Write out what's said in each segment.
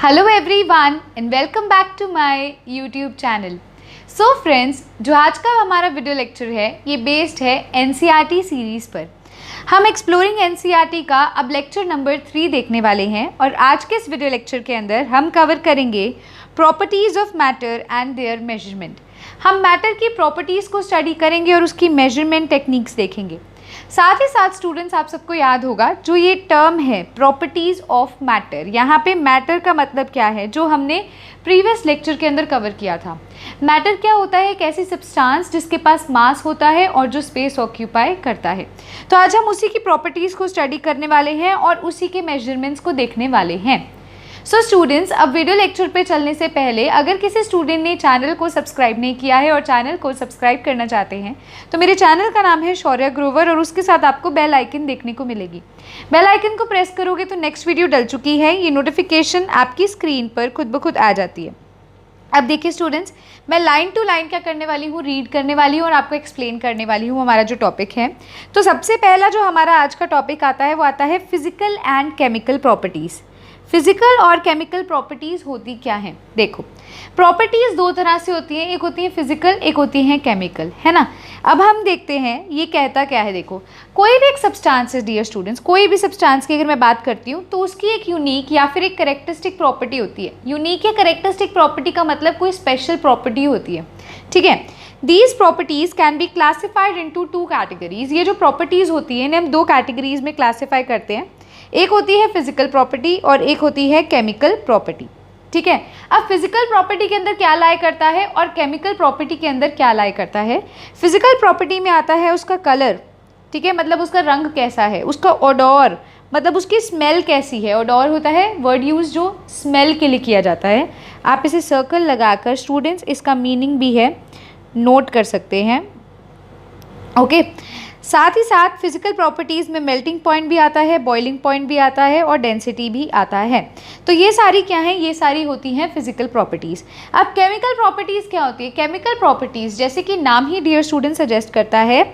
Hello everyone and welcome back to my YouTube channel. So friends, जो आज का हमारा वीडियो लेक्चर है ये बेस्ड है एनसीईआरटी सीरीज़ पर। हम एक्सप्लोरिंग एनसीईआरटी का अब लेक्चर नंबर 3 देखने वाले हैं और आज के इस वीडियो लेक्चर के अंदर हम कवर करेंगे properties of matter and there measurement. हम मैटर की प्रॉपर्टीज़ को स्टडी करेंगे और उसकी मेजरमेंट टेक्निक्स देखेंगे। साथ ही साथ स्टूडेंट्स, आप सबको याद होगा जो ये टर्म है प्रॉपर्टीज़ ऑफ मैटर, यहाँ पे मैटर का मतलब क्या है जो हमने प्रीवियस लेक्चर के अंदर कवर किया था। मैटर क्या होता है? एक ऐसी सब्सटेंस जिसके पास मास होता है और जो स्पेस ऑक्यूपाई करता है। तो आज हम उसी की प्रॉपर्टीज़ को स्टडी करने वाले हैं और उसी के मेजरमेंट्स को देखने वाले हैं। सो स्टूडेंट्स, अब वीडियो लेक्चर पे चलने से पहले अगर किसी स्टूडेंट ने चैनल को सब्सक्राइब नहीं किया है और चैनल को सब्सक्राइब करना चाहते हैं तो मेरे चैनल का नाम है शौर्य ग्रोवर और उसके साथ आपको बेल आइकन देखने को मिलेगी। बेल आइकन को प्रेस करोगे तो नेक्स्ट वीडियो डल चुकी है ये नोटिफिकेशन आपकी स्क्रीन पर खुद ब खुद आ जाती है। अब देखिए स्टूडेंट्स, मैं लाइन टू लाइन क्या करने वाली हूँ, रीड करने वाली हूँ और आपको एक्सप्लेन करने वाली हूँ हमारा जो टॉपिक है। तो सबसे पहला जो हमारा आज का टॉपिक आता है वो आता है physical and chemical properties. Physical और केमिकल प्रॉपर्टीज़ होती क्या हैं? देखो, प्रॉपर्टीज़ दो तरह से होती हैं, एक होती है फिजिकल, एक होती है केमिकल, है ना। अब हम देखते हैं ये कहता क्या है। देखो, कोई भी एक सब्सटेंस है डियर स्टूडेंट्स, कोई भी सब्सटेंस की अगर मैं बात करती हूँ तो उसकी एक यूनिक या फिर एक कैरेक्टरिस्टिक प्रॉपर्टी होती है। यूनिक या कैरेक्टरिस्टिक प्रॉपर्टी का मतलब कोई स्पेशल प्रॉपर्टी होती है, ठीक है। These properties can be classified into 2 categories. ये जो प्रॉपर्टीज़ होती है इन्हें हम 2 कैटेगरीज में क्लासीफाई करते हैं। एक होती है फिजिकल प्रॉपर्टी और एक होती है केमिकल प्रॉपर्टी, ठीक है। अब फिजिकल प्रॉपर्टी के अंदर क्या लाई करता है और केमिकल प्रॉपर्टी के अंदर क्या लाई करता है? फिजिकल प्रॉपर्टी में आता है उसका कलर, ठीक है, मतलब उसका रंग कैसा है, उसका ओडोर मतलब उसकी स्मेल कैसी है। ओडोर होता है वर्ड यूज़ जो स्मेल के लिए किया जाता है। आप इसे सर्कल लगाकर स्टूडेंट्स इसका मीनिंग भी है नोट कर सकते हैं, ओके। साथ ही साथ फिजिकल प्रॉपर्टीज़ में मेल्टिंग पॉइंट भी आता है, बॉइलिंग पॉइंट भी आता है और डेंसिटी भी आता है। तो ये सारी क्या हैं? ये सारी होती हैं फिजिकल प्रॉपर्टीज़। अब केमिकल प्रॉपर्टीज़ क्या होती है? केमिकल प्रॉपर्टीज़ जैसे कि नाम ही डियर स्टूडेंट सजेस्ट करता है,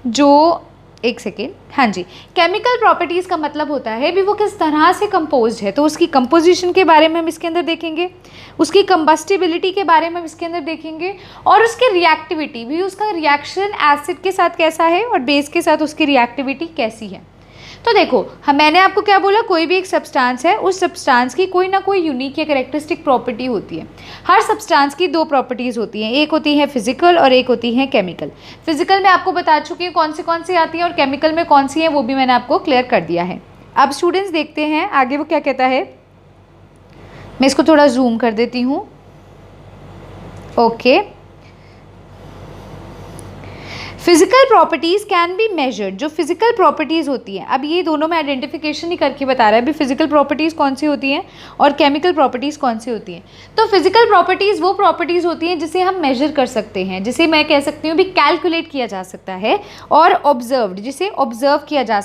जो एक सेकेंड, हाँ जी, केमिकल प्रॉपर्टीज़ का मतलब होता है भी वो किस तरह से कंपोज्ड है। तो उसकी कंपोजिशन के बारे में हम इसके अंदर देखेंगे, उसकी कंबस्टिबिलिटी के बारे में हम इसके अंदर देखेंगे और उसकी रिएक्टिविटी भी, उसका रिएक्शन एसिड के साथ कैसा है और बेस के साथ उसकी रिएक्टिविटी कैसी है। तो देखो, मैंने आपको क्या बोला, कोई भी एक सब्सटेंस है, उस सब्सटेंस की कोई ना कोई यूनिक या कैरेक्टरिस्टिक प्रॉपर्टी होती है। हर सब्सटेंस की 2 प्रॉपर्टीज़ होती हैं, एक होती है फिजिकल और एक होती है केमिकल। फिजिकल में आपको बता चुकी हूँ कौन सी आती हैं और केमिकल में कौन सी हैं वो भी मैंने आपको क्लियर कर दिया है। अब स्टूडेंट्स देखते हैं आगे वो क्या कहता है। मैं इसको थोड़ा जूम कर देती हूँ, okay. Physical properties can be measured. जो फिजिकल प्रॉपर्टीज़ होती हैं, अब ये दोनों में आइडेंटिफिकेशन ही करके बता रहा है अभी फिजिकल प्रॉपर्टीज़ कौन सी होती हैं और केमिकल प्रॉपर्टीज़ कौन सी होती हैं। तो फिजिकल प्रॉपर्टीज़ वो प्रॉपर्टीज़ होती हैं जिसे हम मेजर कर सकते हैं, जिसे मैं कह सकती हूँ भी कैलकुलेट किया जा सकता है, और ऑब्जर्व्ड जिसे ऑब्जर्व किया जा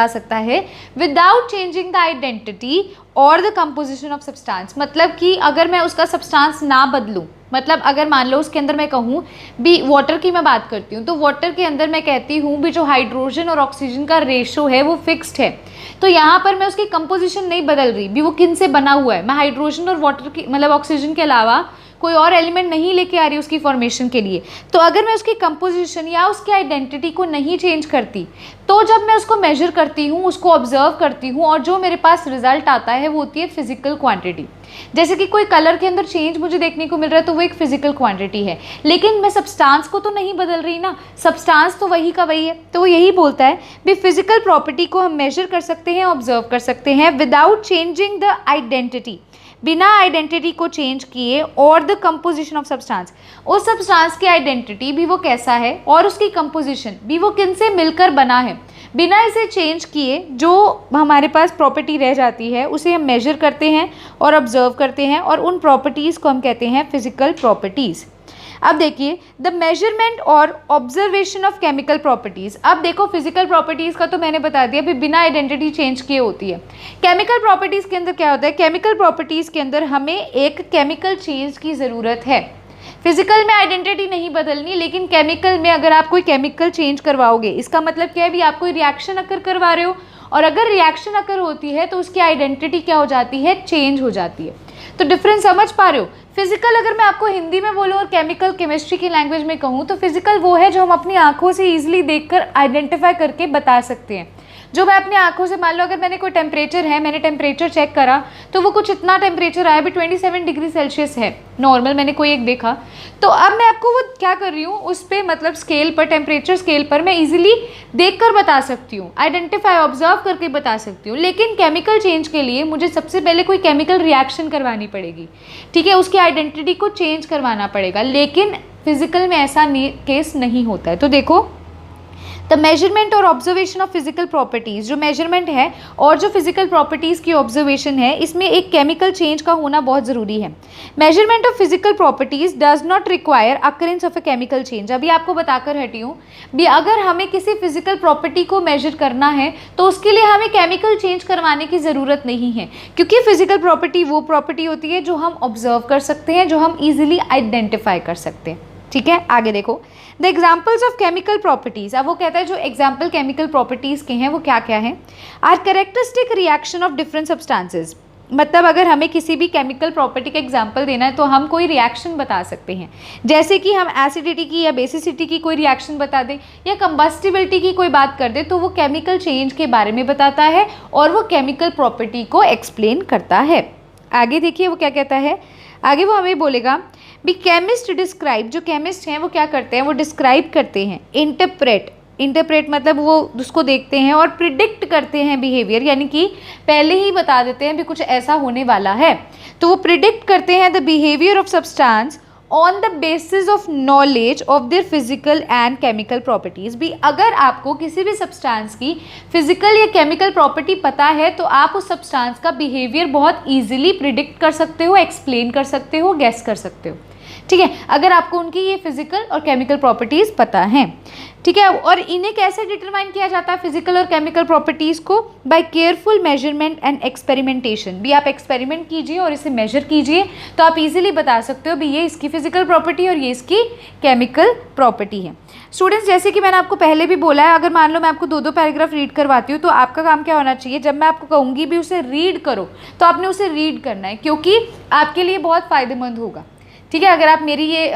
सकता है विदाउट चेंजिंग द आइडेंटिटी और द कंपोजिशन ऑफ सब्सटेंस। मतलब कि अगर मैं उसका सब्सटेंस ना बदलूँ, मतलब अगर मान लो उसके अंदर मैं कहूँ भी, वाटर की मैं बात करती हूँ तो वाटर के अंदर मैं कहती हूँ भी जो हाइड्रोजन और ऑक्सीजन का रेशो है वो फिक्स्ड है। तो यहाँ पर मैं उसकी कंपोजिशन नहीं बदल रही भी, वो किन से बना हुआ है, मैं हाइड्रोजन और वाटर की मतलब ऑक्सीजन के अलावा कोई और एलिमेंट नहीं लेके आ रही उसकी फॉर्मेशन के लिए। तो अगर मैं उसकी कंपोजिशन या उसकी आइडेंटिटी को नहीं चेंज करती तो जब मैं उसको मेजर करती हूँ, उसको ऑब्जर्व करती हूँ और जो मेरे पास रिजल्ट आता है वो होती है फिजिकल क्वांटिटी। जैसे कि कोई कलर के अंदर चेंज मुझे देखने को मिल रहा है तो वो एक फिजिकल क्वांटिटी है, लेकिन मैं सब्सटेंस को तो नहीं बदल रही ना, सब्सटेंस तो वही का वही है। तो वो यही बोलता है भी फिजिकल प्रॉपर्टी को हम मेजर कर सकते हैं, ऑब्जर्व कर सकते हैं विदाउट चेंजिंग द आइडेंटिटी, बिना आइडेंटिटी को चेंज किए, और द कंपोजिशन ऑफ सब्सटेंस, उस सब्सटेंस की आइडेंटिटी भी वो कैसा है और उसकी कंपोजिशन भी वो किन से मिलकर बना है, बिना इसे चेंज किए जो हमारे पास प्रॉपर्टी रह जाती है उसे हम मेजर करते हैं और ऑब्जर्व करते हैं, और उन प्रॉपर्टीज़ को हम कहते हैं फिजिकल प्रॉपर्टीज़। अब देखिए द मेजरमेंट और ऑब्जर्वेशन ऑफ केमिकल प्रॉपर्टीज़। अब देखो, फिजिकल प्रॉपर्टीज़ का तो मैंने बता दिया भी बिना आइडेंटिटी चेंज किए होती है। केमिकल प्रॉपर्टीज़ के अंदर क्या होता है? केमिकल प्रॉपर्टीज़ के अंदर हमें एक केमिकल चेंज की ज़रूरत है। फिजिकल में आइडेंटिटी नहीं बदलनी, लेकिन केमिकल में अगर आप कोई केमिकल चेंज करवाओगे, इसका मतलब क्या है भी आप कोई रिएक्शन अगर करवा रहे हो और अगर रिएक्शन अगर होती है तो उसकी आइडेंटिटी क्या हो जाती है, चेंज हो जाती है। तो डिफरेंस समझ पा रहे हो। फिजिकल अगर मैं आपको हिंदी में बोलूँ और केमिकल केमिस्ट्री की लैंग्वेज में कहूँ तो फिजिकल वो है जो हम अपनी आंखों से ईजिली देखकर आइडेंटिफाई करके बता सकते हैं। जो मैं अपनी आंखों से, मान लो अगर मैंने कोई टेम्परेचर है, मैंने टेम्परेचर चेक करा तो वो कुछ इतना टेम्परेचर आया भी 27 डिग्री सेल्सियस है नॉर्मल, मैंने कोई एक देखा, तो अब मैं आपको वो क्या कर रही हूँ उस पर, मतलब स्केल पर, टेम्परेचर स्केल पर मैं इजीली देख कर बता सकती हूँ, आइडेंटिफाई ऑब्जर्व करके बता सकती हूँ। लेकिन केमिकल चेंज के लिए मुझे सबसे पहले कोई केमिकल रिएक्शन करवानी पड़ेगी, ठीक है, उसकी आइडेंटिटी को चेंज करवाना पड़ेगा। लेकिन फिजिकल में ऐसा केस नहीं होता है। तो देखो, द मेजरमेंट और ऑब्जर्वेशन ऑफ फिजिकल प्रॉपर्टीज़, जो मेजरमेंट है और जो फिजिकल प्रॉपर्टीज़ की ऑब्जर्वेशन है, इसमें एक केमिकल चेंज का होना बहुत ज़रूरी है। Measurement of physical properties does not require occurrence of a chemical change. अभी आपको बताकर हटी हूँ भी, अगर हमें किसी फिजिकल प्रॉपर्टी को मेजर करना है तो उसके लिए हमें केमिकल चेंज करवाने की ज़रूरत नहीं है, क्योंकि फिजिकल प्रॉपर्टी वो प्रॉपर्टी होती है जो हम ऑब्जर्व कर सकते हैं, जो हम ईजिली आइडेंटिफाई कर सकते हैं। ठीक है, आगे देखो, the examples of chemical properties. अब वो कहता है जो एग्जाम्पल केमिकल प्रॉपर्टीज़ के हैं वो क्या क्या हैं। Are characteristic reaction of different substances, मतलब अगर हमें किसी भी केमिकल प्रॉपर्टी का एग्जाम्पल देना है तो हम कोई रिएक्शन बता सकते हैं, जैसे कि हम एसिडिटी की या बेसिसिटी की कोई रिएक्शन बता दें या कंबस्टिबिलिटी की कोई बात कर दें, तो वो केमिकल चेंज के बारे में बताता है और वो केमिकल प्रॉपर्टी को एक्सप्लेन करता है। आगे देखिए वो क्या कहता है, आगे वो हमें बोलेगा भी केमिस्ट डिस्क्राइब, जो केमिस्ट हैं वो क्या करते हैं, वो डिस्क्राइब करते हैं, इंटरप्रेट मतलब वो उसको देखते हैं और प्रिडिक्ट करते हैं बिहेवियर, यानी कि पहले ही बता देते हैं भी कुछ ऐसा होने वाला है, तो वो प्रिडिक्ट करते हैं the behaviour of substance on the basis of knowledge of their physical and chemical properties. भी अगर आपको किसी भी सब्सटेंस की फिजिकल या केमिकल प्रॉपर्टी पता है तो आप उस सब्सटेंस का बिहेवियर बहुत ईजिली प्रिडिक्ट कर सकते हो, एक्सप्लेन कर सकते हो, गेस कर सकते हो। ठीक है, अगर आपको उनकी ये फिजिकल और केमिकल प्रॉपर्टीज़ पता हैं। ठीक है, और इन्हें कैसे डिटरमाइन किया जाता है फिजिकल और केमिकल प्रॉपर्टीज़ को, by careful measurement and experimentation. भी आप एक्सपेरिमेंट कीजिए और इसे मेजर कीजिए तो आप इजीली बता सकते हो भी ये इसकी फिजिकल प्रॉपर्टी और ये इसकी केमिकल प्रॉपर्टी है। स्टूडेंट्स, जैसे कि मैंने आपको पहले भी बोला है, अगर मान लो मैं आपको 2-2 पैराग्राफ रीड करवाती हूँ तो आपका काम क्या होना चाहिए, जब मैं आपको कहूँगी भी उसे रीड करो तो आपने उसे रीड करना है, क्योंकि आपके लिए बहुत फ़ायदेमंद होगा। ठीक है, अगर आप मेरी ये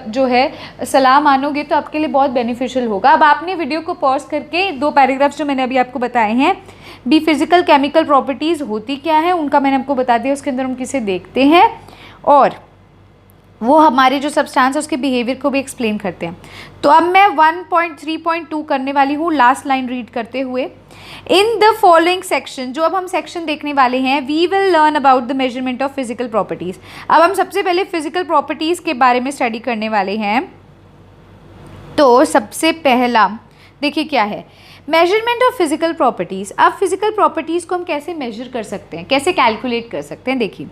जो है सलाह मानोगे तो आपके लिए बहुत बेनिफिशियल होगा। अब आपने वीडियो को पॉज करके 2 पैराग्राफ्स जो मैंने अभी आपको बताए हैं, भी फिजिकल केमिकल प्रॉपर्टीज़ होती क्या है उनका मैंने आपको बता दिया, उसके अंदर हम किसे देखते हैं और वो हमारे जो सब्सटेंस है उसके बिहेवियर को भी एक्सप्लेन करते हैं। तो अब मैं 1.3.2 करने वाली हूँ, लास्ट लाइन रीड करते हुए। इन द फॉलोइंग सेक्शन, जो अब हम सेक्शन देखने वाले हैं, we will learn about the measurement of physical properties. अब हम सबसे पहले फिजिकल प्रॉपर्टीज़ के बारे में स्टडी करने वाले हैं। तो सबसे पहला देखिए क्या है, मेजरमेंट ऑफ फिजिकल प्रॉपर्टीज़। अब फिजिकल प्रॉपर्टीज़ को हम कैसे मेजर कर सकते हैं, कैसे कैलकुलेट कर सकते हैं। देखिए,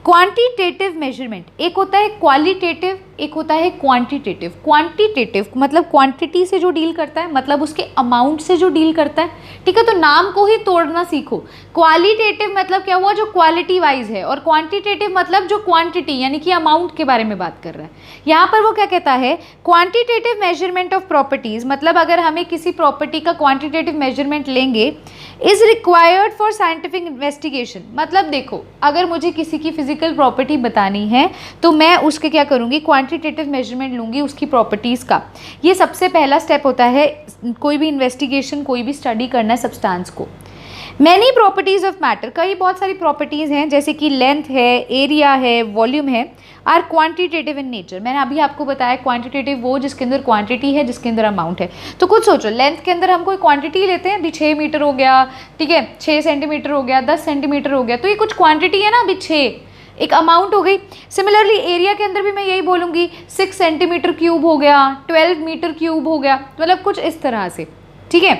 क्वांटिटेटिव मेजरमेंट, एक होता है क्वालिटेटिव, एक होता है क्वांटिटेटिव। क्वांटिटेटिव मतलब क्वांटिटी से जो डील करता है, मतलब उसके अमाउंट से जो डील करता है। ठीक है, तो नाम को ही तोड़ना सीखो। क्वालिटेटिव मतलब क्या हुआ, जो क्वालिटी वाइज है, और क्वांटिटेटिव मतलब जो क्वांटिटी यानी कि अमाउंट के बारे में बात कर रहा है। यहाँ पर वो क्या कहता है, क्वांटिटेटिव मेजरमेंट ऑफ प्रॉपर्टीज़, मतलब अगर हमें किसी प्रॉपर्टी का क्वांटिटेटिव मेजरमेंट लेंगे, is required for scientific investigation. मतलब देखो, अगर मुझे किसी की फिजिकल प्रॉपर्टी बतानी है तो मैं उसके क्या करूँगी, क्वांटिटेटिव मेजरमेंट लूँगी उसकी प्रॉपर्टीज़ का। ये सबसे पहला स्टेप होता है कोई भी इन्वेस्टिगेशन, कोई भी स्टडी करना है सब्सटेंस को। मैनी प्रॉपर्टीज़ ऑफ मैटर, कई बहुत सारी प्रॉपर्टीज़ हैं जैसे कि लेंथ है, एरिया है, वॉल्यूम है, आर क्वांटिटेटिव इन नेचर। मैंने अभी आपको बताया क्वांटिटेटिव वो जिसके अंदर क्वांटिटी है, जिसके अंदर अमाउंट है। तो कुछ सोचो, लेंथ के अंदर हम कोई क्वांटिटी लेते हैं, अभी 6 मीटर हो गया, ठीक है, 6 सेंटीमीटर हो गया, 10 सेंटीमीटर हो गया, तो ये कुछ क्वांटिटी है ना, अभी 6 एक अमाउंट हो गई। सिमिलरली एरिया के अंदर भी मैं यही बोलूँगी, 6 सेंटीमीटर क्यूब हो गया, 12 मीटर क्यूब हो गया, मतलब कुछ इस तरह से। ठीक है,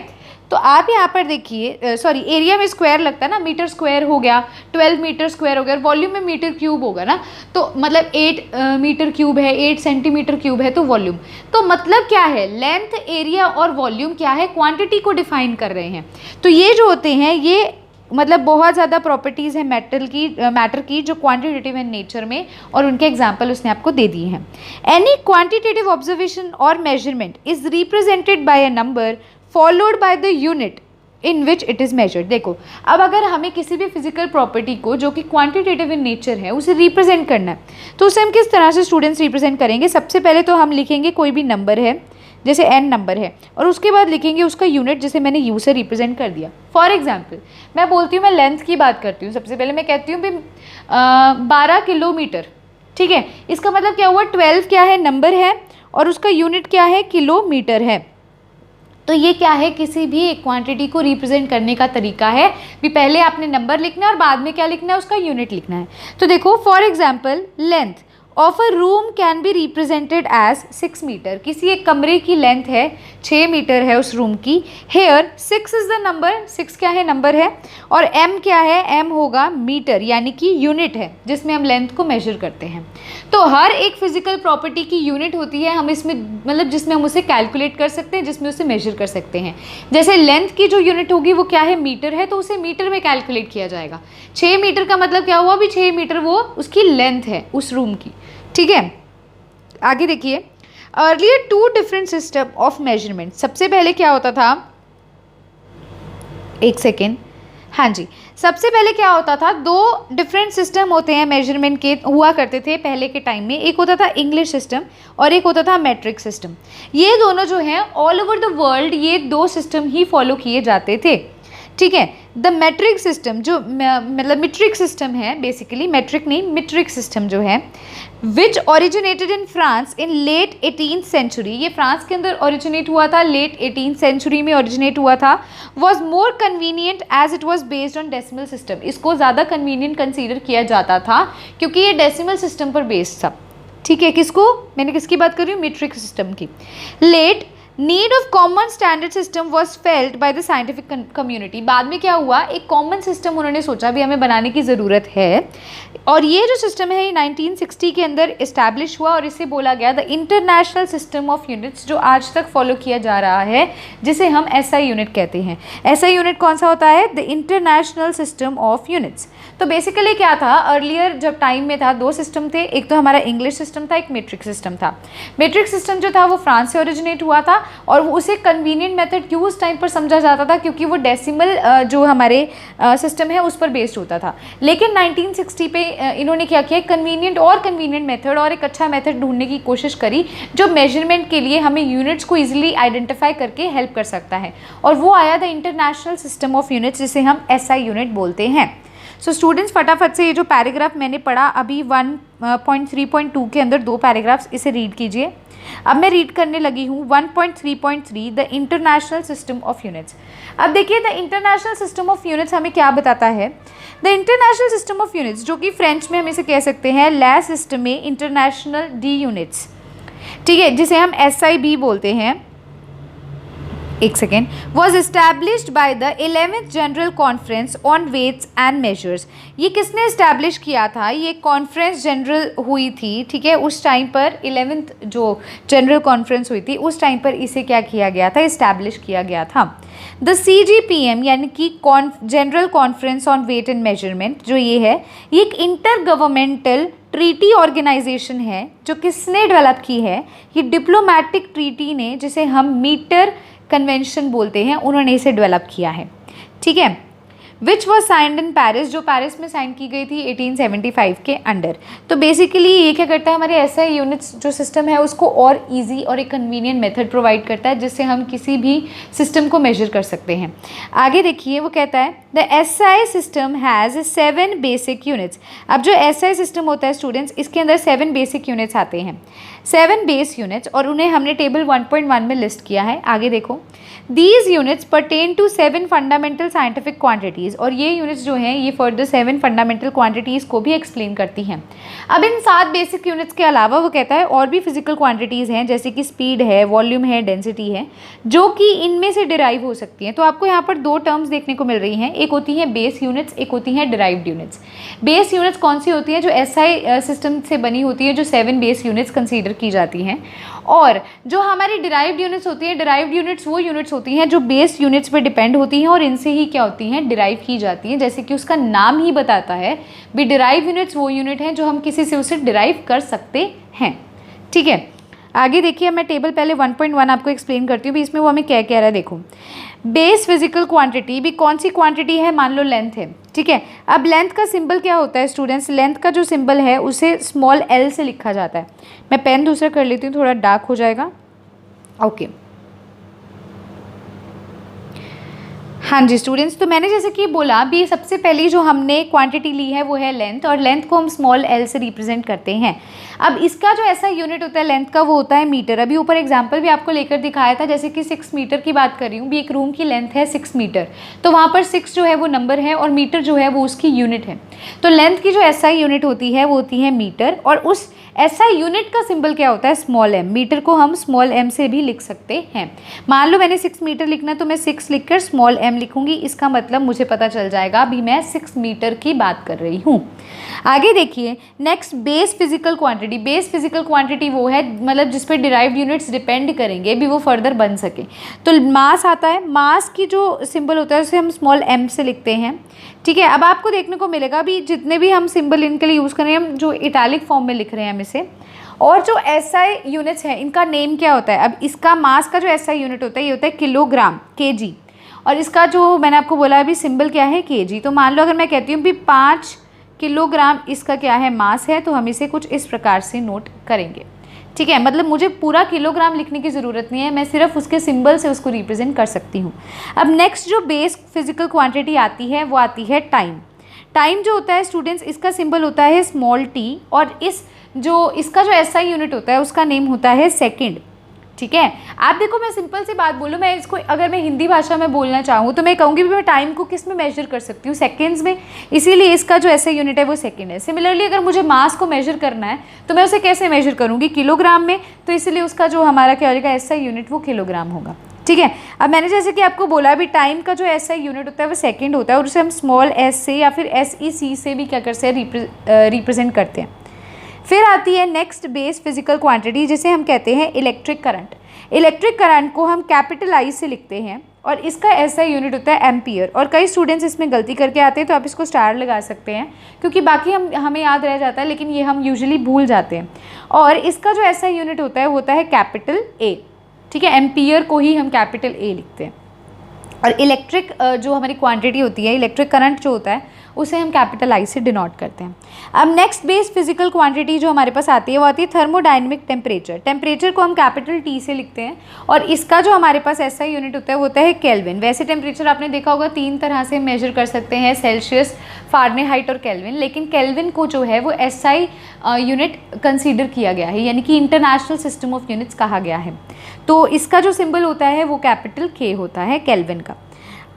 तो आप यहाँ पर देखिए, सॉरी, एरिया में स्क्वायर लगता है ना, मीटर स्क्वायर हो गया, 12 मीटर स्क्वायर हो गया, वॉल्यूम में मीटर क्यूब होगा ना, तो मतलब 8 मीटर क्यूब है, 8 सेंटीमीटर क्यूब है, तो वॉल्यूम। तो मतलब क्या है, लेंथ, एरिया और वॉल्यूम क्या है, क्वांटिटी को डिफाइन कर रहे हैं। तो ये जो होते हैं ये मतलब बहुत ज़्यादा प्रॉपर्टीज़ है मैटर की जो क्वांटिटेटिव इन नेचर में, और उनके एग्जाम्पल उसने आपको दे दिए हैं। एनी क्वांटिटेटिव ऑब्जर्वेशन और measurement is represented by a number followed by the unit in which it is measured. देखो, अब अगर हमें किसी भी फिजिकल प्रॉपर्टी को जो कि क्वांटिटेटिव इन नेचर है उसे रिप्रेजेंट करना है, तो उसे हम किस तरह से स्टूडेंट्स रिप्रेजेंट करेंगे? सबसे पहले तो हम लिखेंगे कोई भी नंबर है, जैसे n नंबर है, और उसके बाद लिखेंगे उसका यूनिट, जिसे मैंने u से रिप्रेजेंट कर दिया। फॉर एग्जाम्पल मैं बोलती हूँ, मैं लेंथ की बात करती हूँ, सबसे पहले मैं कहती हूँ भी 12 किलोमीटर, ठीक है। इसका मतलब क्या हुआ? 12 क्या है? नंबर है, और उसका यूनिट क्या है? किलोमीटर है। तो ये क्या है? किसी भी एक क्वांटिटी को रिप्रेजेंट करने का तरीका है भी पहले आपने नंबर लिखना है और बाद में क्या लिखना है? उसका यूनिट लिखना है। तो देखो, for example length of a room can be represented as 6 metre. किसी एक कमरे की लेंथ है 6 मीटर है उस रूम की। हेयर 6 इज द नंबर, 6 क्या है? नंबर है, और m क्या है? m होगा मीटर, यानी कि यूनिट है जिसमें हम लेंथ को मेजर करते हैं। तो हर एक फिजिकल प्रॉपर्टी की यूनिट होती है, हम इसमें मतलब जिसमें हम उसे कैलकुलेट कर सकते हैं, जिसमें उसे मेजर कर सकते हैं। जैसे लेंथ की जो यूनिट होगी वो क्या है? मीटर है, तो उसे मीटर में कैलकुलेट किया जाएगा। 6 मीटर का मतलब क्या हुआ? भी 6 मीटर वो उसकी लेंथ है उस रूम की, ठीक है। आगे देखिए, earlier 2 different system of measurement. सबसे पहले क्या होता था? एक सेकेंड, हाँ जी, सबसे पहले क्या होता था? 2 डिफरेंट सिस्टम होते हैं मेजरमेंट के, हुआ करते थे पहले के टाइम में। एक होता था इंग्लिश सिस्टम और एक होता था मैट्रिक सिस्टम। ये दोनों जो हैं ऑल ओवर द वर्ल्ड ये 2 सिस्टम ही फॉलो किए जाते थे, ठीक है। द मेट्रिक सिस्टम जो मतलब मीट्रिक सिस्टम है, बेसिकली मेट्रिक नहीं, मीट्रिक सिस्टम जो है, which originated in France in late 18th century, ये फ्रांस के अंदर ओरिजिनेट हुआ था, लेट 18th सेंचुरी में ओरिजिनेट हुआ था। Was more convenient as it was based on decimal system. इसको ज़्यादा कन्वीनियंट कंसीडर किया जाता था क्योंकि ये डेसिमल सिस्टम पर बेस्ड था, ठीक है। किसको? मैंने किसकी बात कर रही हूँ? मीट्रिक सिस्टम की। Let need of common standard system was felt by the scientific community. बाद में क्या हुआ? एक कॉमन सिस्टम उन्होंने सोचा भी हमें बनाने की ज़रूरत है, और ये जो सिस्टम है ये 1960 के अंदर इस्टेब्लिश हुआ, और इसे बोला गया the international system of units, जो आज तक फॉलो किया जा रहा है, जिसे हम SI यूनिट कहते हैं। SI यूनिट कौन सा होता है? The international system of units. तो बेसिकली क्या था? अर्लियर जब टाइम में था 2 सिस्टम थे, एक तो हमारा इंग्लिश सिस्टम था, एक मीट्रिक सिस्टम था। मीट्रिक सिस्टम जो था वो फ्रांस से ओरिजिनेट हुआ था, और वो उसे कन्वीनियंट मेथड क्यों उस टाइम पर समझा जाता था? क्योंकि वो डेसिमल जो हमारे सिस्टम है उस पर बेस्ड होता था। लेकिन 1960 पे इन्होंने क्या किया? कन्वीनियंट और कन्वीनियंट मेथड और एक अच्छा मेथड ढूंढने की कोशिश करी जो मेजरमेंट के लिए हमें यूनिट्स को ईजिली आइडेंटिफाई करके हेल्प कर सकता है, और वो आया the international system of units, जिसे हम SI यूनिट बोलते हैं। सो स्टूडेंट्स, फटाफट से ये जो पैराग्राफ मैंने पढ़ा अभी 1.3.2 के अंदर 2 पैराग्राफ्स, इसे रीड कीजिए। अब मैं रीड करने लगी हूँ 1.3.3 the international system of units. अब देखिए, the international system of units हमें क्या बताता है? The international system of units, जो कि फ्रेंच में हम इसे कह सकते हैं ला सिस्टम इंटरनेशनल डी यूनिट्स, ठीक है, जिसे हम SI भी बोलते हैं। एक second, was established by the 11th general conference on weights and measures. ये किसने इस्टेब्लिश किया था? ये कॉन्फ्रेंस जनरल हुई थी, ठीक है, उस टाइम पर 11th जो जनरल कॉन्फ्रेंस हुई थी उस टाइम पर इसे क्या किया गया था? इस्टेब्लिश किया गया था। द CGPM यानी कि general conference on weight and measurement जो ये है, ये एक इंटर गवर्नमेंटल ट्रीटी ऑर्गेनाइजेशन है जो किसने डेवलप की है? ये डिप्लोमेटिक ट्रीटी ने, जिसे हम मीटर कन्वेंशन बोलते हैं, उन्होंने इसे डेवलप किया है, ठीक है। Which was signed in Paris, जो पेरिस में साइन की गई थी 1875 के अंडर। तो बेसिकली ये क्या करता है? हमारे SI यूनिट्स जो सिस्टम है उसको और इजी और एक कन्वीनियंट मेथड प्रोवाइड करता है जिससे हम किसी भी सिस्टम को मेजर कर सकते हैं। आगे देखिए, वो कहता है the SI system has 7 basic units. अब जो SI सिस्टम होता है स्टूडेंट्स, इसके अंदर 7 बेसिक यूनिट्स आते हैं, 7 बेस यूनिट्स, और उन्हें हमने टेबल 1.1 में लिस्ट किया है। आगे देखो, these units pertain to 7 fundamental scientific quantities, और ये यूनिट्स जो हैं ये फर्दर 7 फंडामेंटल क्वांटिटीज़ को भी एक्सप्लेन करती हैं। अब इन 7 बेसिक यूनिट्स के अलावा वो कहता है और भी फिजिकल क्वांटिटीज़ हैं, जैसे कि स्पीड है, वॉल्यूम है, डेंसिटी है, जो कि इनमें से डिराइव हो सकती हैं। तो आपको यहाँ पर 2 टर्म्स देखने को मिल रही हैं, एक होती हैं बेस यूनिट्स, एक होती हैं डिराइव्ड यूनिट्स। बेस यूनिट्स कौन सी होती हैं? जो SI सिस्टम से बनी होती है, जो 7 बेस यूनिट्स कंसीडर की जाती हैं। और जो हमारी डिराइव्ड यूनिट्स होती हैं, डिराइव्ड यूनिट्स वो यूनिट्स होती हैं जो बेस यूनिट्स पर डिपेंड होती हैं और इनसे ही क्या होती हैं? डिराइव की जाती हैं। जैसे कि उसका नाम ही बताता है भी, डिराइव यूनिट्स वो यूनिट हैं जो हम किसी से उसे डिराइव कर सकते हैं, ठीक है। आगे देखिए, मैं टेबल पहले 1.1 आपको एक्सप्लेन करती हूँ भी इसमें वो हमें क्या कह रहा है। देखो, बेस फिजिकल क्वांटिटी भी कौन सी क्वांटिटी है, मान लो लेंथ है, ठीक है। अब लेंथ का सिंबल क्या होता है स्टूडेंट्स, लेंथ का जो सिंबल है उसे स्मॉल एल से लिखा जाता है। मैं पेन दूसरा कर लेती हूँ, थोड़ा डार्क हो जाएगा। ओके, हाँ जी स्टूडेंट्स, तो मैंने जैसे कि बोला भी सबसे पहली जो हमने क्वांटिटी ली है वो है लेंथ, और लेंथ को हम स्मॉल एल से रिप्रेजेंट करते हैं। अब इसका जो ऐसा यूनिट होता है लेंथ का वो होता है मीटर। अभी ऊपर एग्जांपल भी आपको लेकर दिखाया था, जैसे कि 6 मीटर की बात कर रही हूँ भी, एक रूम की लेंथ है 6 मीटर, तो वहाँ पर 6 जो है वो नंबर है और मीटर जो है वो उसकी यूनिट है। तो लेंथ की जो ऐसा यूनिट होती है वो होती है मीटर, और उस ऐसा यूनिट का सिंबल क्या होता है, स्मॉल एम। मीटर को हम स्मॉल एम से भी लिख सकते हैं। मान लो मैंने 6 मीटर लिखना है तो मैं 6 लिखकर स्मॉल एम लिखूंगी, इसका मतलब मुझे पता चल जाएगा अभी मैं 6 मीटर की बात कर रही हूँ। आगे देखिए, next base physical quantity. Base physical quantity वो है मतलब जिस पर डिराइव्ड यूनिट्स डिपेंड करेंगे भी वो फर्दर बन सके। तो मास आता है, मास की जो सिंबल होता है उसे हम स्मॉल एम से लिखते हैं, ठीक है। अब आपको देखने को मिलेगा भी जितने भी हम सिंबल इनके लिए यूज़ कर रहे हैं, हम जो इटैलिक फॉर्म में लिख रहे हैं हम इसे, और जो एसआई यूनिट्स हैं इनका नेम क्या होता है। अब इसका मास का जो एसआई यूनिट होता है ये होता है किलोग्राम, केजी, और इसका जो मैंने आपको बोला अभी सिंबल क्या है, केजी। तो मान लो अगर मैं कहती हूँ भी 5 किलोग्राम इसका क्या है, मास है, तो हम इसे कुछ इस प्रकार से नोट करेंगे, ठीक है। मतलब मुझे पूरा किलोग्राम लिखने की ज़रूरत नहीं है, मैं सिर्फ उसके सिंबल से उसको रिप्रेजेंट कर सकती हूँ। अब नेक्स्ट जो बेस फिजिकल क्वांटिटी आती है वो आती है टाइम। टाइम जो होता है स्टूडेंट्स, इसका सिंबल होता है स्मॉल टी, और इसका जो एसआई यूनिट होता है उसका नेम होता है सेकंड, ठीक है। आप देखो, मैं सिंपल सी बात बोलूँ, मैं इसको अगर मैं हिंदी भाषा में बोलना चाहूँ तो मैं कहूँगी भी मैं टाइम को किस में मेजर कर सकती हूँ, सेकंड्स में, इसीलिए इसका जो ऐसा यूनिट है वो सेकंड है। सिमिलरली अगर मुझे मास को मेजर करना है तो मैं उसे कैसे मेजर करूँगी, किलोग्राम में, तो इसलिए उसका जो हमारा क्या होगा ऐसा यूनिट वो किलोग्राम होगा, ठीक है। अब मैंने जैसे कि आपको बोला भी टाइम का जो ऐसा यूनिट होता है वो सेकेंड होता है, और उसे हम स्मॉल एस से या फिर SEC से भी क्या कर सकते हैं, रिप्रेजेंट करते हैं। फिर आती है नेक्स्ट बेस फिजिकल क्वांटिटी जिसे हम कहते हैं इलेक्ट्रिक करंट। इलेक्ट्रिक करंट को हम कैपिटल आई से लिखते हैं और इसका ऐसा यूनिट होता है एम्पियर। और कई स्टूडेंट्स इसमें गलती करके आते हैं तो आप इसको स्टार लगा सकते हैं क्योंकि बाकी हमें याद रह जाता है, लेकिन ये हम यूजुअली भूल जाते हैं। और इसका जो ऐसा यूनिट होता है वो होता है कैपिटल ए, ठीक है। एम्पियर को ही हम कैपिटल ए लिखते हैं। और इलेक्ट्रिक जो हमारी क्वांटिटी होती है, इलेक्ट्रिक करंट जो होता है उसे हम कैपिटल आई से डिनोट करते हैं। अब नेक्स्ट बेस फिजिकल क्वांटिटी जो हमारे पास आती है वो आती है थर्मोडायनेमिक टेम्परेचर। टेम्परेचर को हम कैपिटल टी से लिखते हैं और इसका जो हमारे पास ऐसा यूनिट होता है वो होता है केल्विन। वैसे टेम्परेचर आपने देखा होगा 3 तरह से मेजर कर सकते हैं, सेल्सियस, फारेनहाइट और केल्विन, लेकिन केल्विन को जो है वो एसआई यूनिट कंसीडर किया गया है, यानी कि इंटरनेशनल सिस्टम ऑफ यूनिट्स कहा गया है। तो इसका जो सिंबल होता है वो कैपिटल के होता है केल्विन का।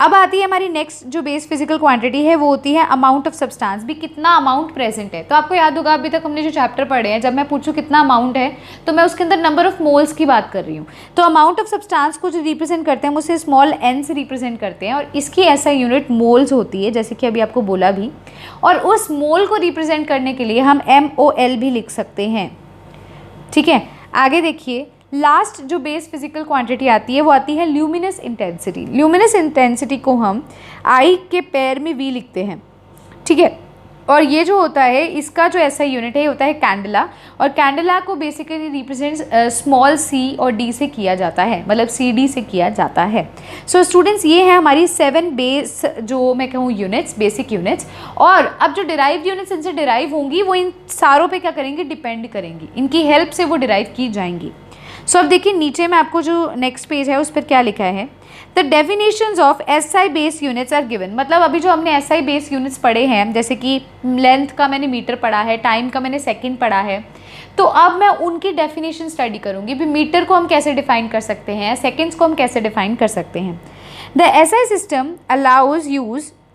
अब आती है हमारी नेक्स्ट जो बेस फिजिकल क्वांटिटी है वो होती है अमाउंट ऑफ सब्सटेंस, भी कितना अमाउंट प्रेजेंट है। तो आपको याद होगा अभी तक हमने जो चैप्टर पढ़े हैं, जब मैं पूछूं कितना अमाउंट है तो मैं उसके अंदर नंबर ऑफ मोल्स की बात कर रही हूँ। तो अमाउंट ऑफ सब्सटेंस को जो रिप्रेजेंट करते हैं हम उसे स्मॉल एन से रिप्रेजेंट करते हैं और इसकी ऐसा यूनिट मोल्स होती है, जैसे कि अभी आपको बोला भी। और उस मोल को रिप्रेजेंट करने के लिए हम MOL भी लिख सकते हैं, ठीक है। आगे देखिए, लास्ट जो बेस फिजिकल क्वांटिटी आती है वो आती है ल्यूमिनस इंटेंसिटी। ल्यूमिनस इंटेंसिटी को हम आई के पैर में V लिखते हैं, ठीक है। और ये जो होता है इसका जो ऐसा यूनिट है ये होता है कैंडला, और कैंडला को बेसिकली रिप्रेजेंट स्मॉल c और d से किया जाता है, मतलब CD से किया जाता है। सो स्टूडेंट्स, ये है हमारी 7 बेस जो मैं कहूँ यूनिट्स, बेसिक यूनिट्स। और अब जो डिराइव यूनिट्स इनसे डिराइव होंगी वो इन सारों पे क्या करेंगी, डिपेंड करेंगी, इनकी हेल्प से वो डिराइव की जाएंगी। सो अब देखिए नीचे में आपको जो नेक्स्ट पेज है उस पर क्या लिखा है, the definitions of SI base units are given. मतलब अभी जो हमने SI बेस यूनिट्स पढ़े हैं, जैसे कि लेंथ का मैंने मीटर पढ़ा है, टाइम का मैंने सेकंड पढ़ा है, तो अब मैं उनकी डेफिनेशन स्टडी करूँगी भी मीटर को हम कैसे डिफाइन कर सकते हैं, सेकेंड्स को हम कैसे डिफाइन कर सकते हैं। The SI system